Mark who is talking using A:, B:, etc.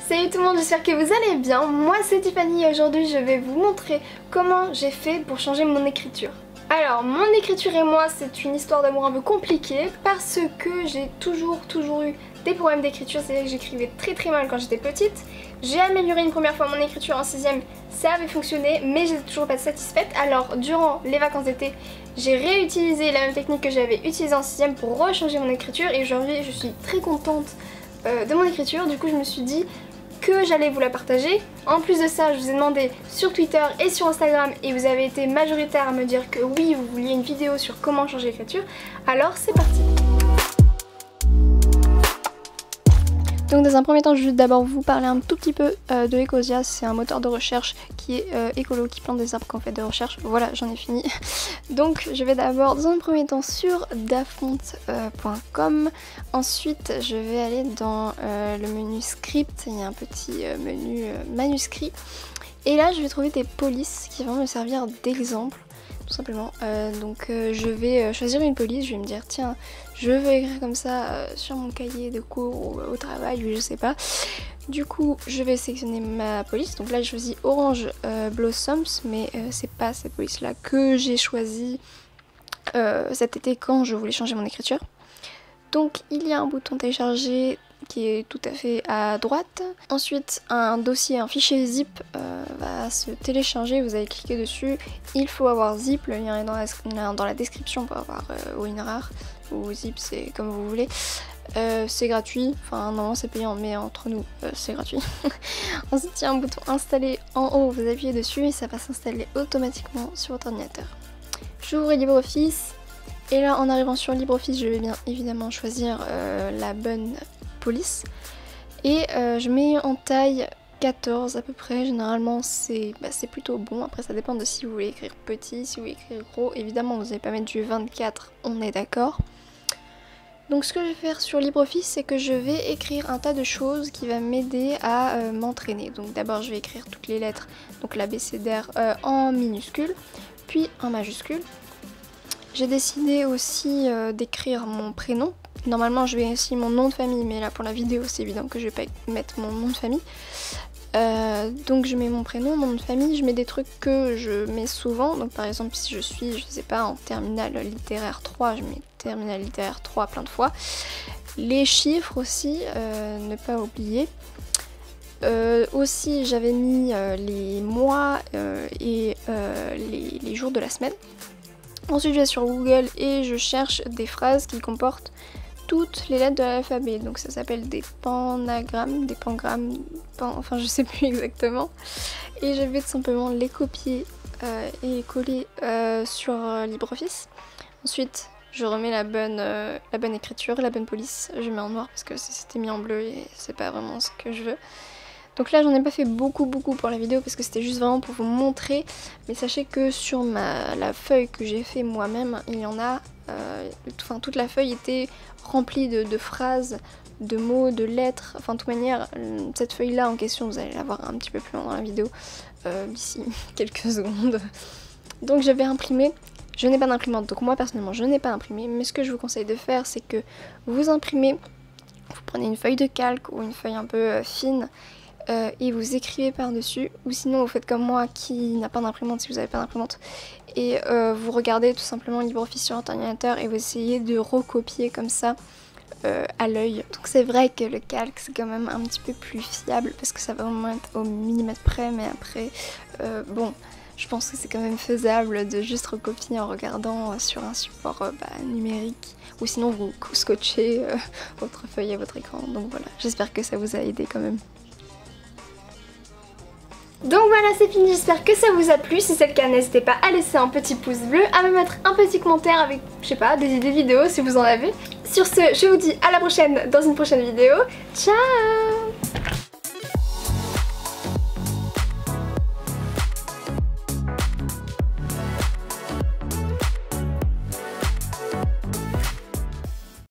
A: Salut tout le monde, j'espère que vous allez bien. Moi c'est Tiffany et aujourd'hui je vais vous montrer comment j'ai fait pour changer mon écriture. Alors mon écriture et moi c'est une histoire d'amour un peu compliquée parce que j'ai toujours eu des problèmes d'écriture, c'est-à-dire que j'écrivais très mal quand j'étais petite. J'ai amélioré une première fois mon écriture en 6ème, ça avait fonctionné mais j'étais toujours pas satisfaite. Alors durant les vacances d'été, j'ai réutilisé la même technique que j'avais utilisée en 6ème pour rechanger mon écriture et aujourd'hui je suis très contente de mon écriture. Du coup je me suis dit que j'allais vous la partager. En plus de ça, je vous ai demandé sur Twitter et sur Instagram et vous avez été majoritaire à me dire que oui, vous vouliez une vidéo sur comment changer l'écriture. Alors c'est parti. Donc dans un premier temps, je vais d'abord vous parler un tout petit peu de Ecosia. C'est un moteur de recherche qui est écolo, qui plante des arbres quand on fait de recherche. Voilà, j'en ai fini. Donc je vais d'abord dans un premier temps sur dafont.com. Ensuite je vais aller dans le menu script. Il y a un petit menu manuscrit. Et là je vais trouver des polices qui vont me servir d'exemple. Tout simplement. Je vais choisir une police, je vais me dire tiens, je veux écrire comme ça sur mon cahier de cours ou au travail, ou je sais pas. Du coup, je vais sélectionner ma police. Donc là, je choisis Orange Blossoms, mais c'est pas cette police-là que j'ai choisi cet été quand je voulais changer mon écriture. Donc il y a un bouton télécharger qui est tout à fait à droite. Ensuite un dossier, un fichier zip va se télécharger, vous allez cliquer dessus. Il faut avoir zip, le lien est dans la description pour avoir WinRAR ou zip, c'est comme vous voulez. C'est gratuit, enfin non c'est payant mais entre nous c'est gratuit. Ensuite il y a un bouton installer en haut, vous appuyez dessus et ça va s'installer automatiquement sur votre ordinateur. J'ouvre LibreOffice. Et là en arrivant sur LibreOffice je vais bien évidemment choisir la bonne police et je mets en taille 14 à peu près. Généralement c'est plutôt bon, après ça dépend de si vous voulez écrire petit, si vous voulez écrire gros. Évidemment vous n'allez pas mettre du 24, on est d'accord. Donc ce que je vais faire sur LibreOffice c'est que je vais écrire un tas de choses qui va m'aider à m'entraîner. Donc d'abord je vais écrire toutes les lettres, donc l'abécédaire en minuscule puis en majuscule. J'ai décidé aussi d'écrire mon prénom. Normalement je vais aussi mon nom de famille, mais là pour la vidéo c'est évident que je vais pas mettre mon nom de famille. Donc je mets mon prénom, mon nom de famille, je mets des trucs que je mets souvent. Donc par exemple si je suis, je sais pas, en terminale littéraire 3, je mets terminale littéraire 3 plein de fois. Les chiffres aussi, ne pas oublier. Aussi j'avais mis les mois et les jours de la semaine. Ensuite je vais sur Google et je cherche des phrases qui comportent toutes les lettres de l'alphabet. Donc ça s'appelle des panagrammes, des pangrammes, enfin je sais plus exactement. Et je vais tout simplement les copier et coller sur LibreOffice. Ensuite je remets la bonne écriture, la bonne police. Je mets en noir parce que c'était mis en bleu et c'est pas vraiment ce que je veux. Donc là j'en ai pas fait beaucoup pour la vidéo parce que c'était juste vraiment pour vous montrer. Mais sachez que sur la feuille que j'ai fait moi-même, il y en a, toute la feuille était remplie de phrases, de mots, de lettres. Enfin de toute manière, cette feuille là en question vous allez la voir un petit peu plus loin dans la vidéo, d'ici quelques secondes. Donc j'avais imprimé. Je n'ai pas d'imprimante, donc moi personnellement je n'ai pas imprimé. Mais ce que je vous conseille de faire c'est que vous imprimez, vous prenez une feuille de calque ou une feuille un peu fine. Et vous écrivez par-dessus, ou sinon vous faites comme moi qui n'a pas d'imprimante si vous n'avez pas d'imprimante, et vous regardez tout simplement LibreOffice sur votre ordinateur et vous essayez de recopier comme ça à l'œil. Donc c'est vrai que le calque c'est quand même un petit peu plus fiable parce que ça va vraiment être au millimètre près, mais après bon, je pense que c'est quand même faisable de juste recopier en regardant sur un support numérique, ou sinon vous scotchez votre feuille à votre écran. Donc voilà, j'espère que ça vous a aidé quand même. Donc voilà, c'est fini, j'espère que ça vous a plu. Si c'est le cas, n'hésitez pas à laisser un petit pouce bleu, à me mettre un petit commentaire avec, je sais pas, des idées vidéo si vous en avez. Sur ce, je vous dis à la prochaine dans une prochaine vidéo. Ciao!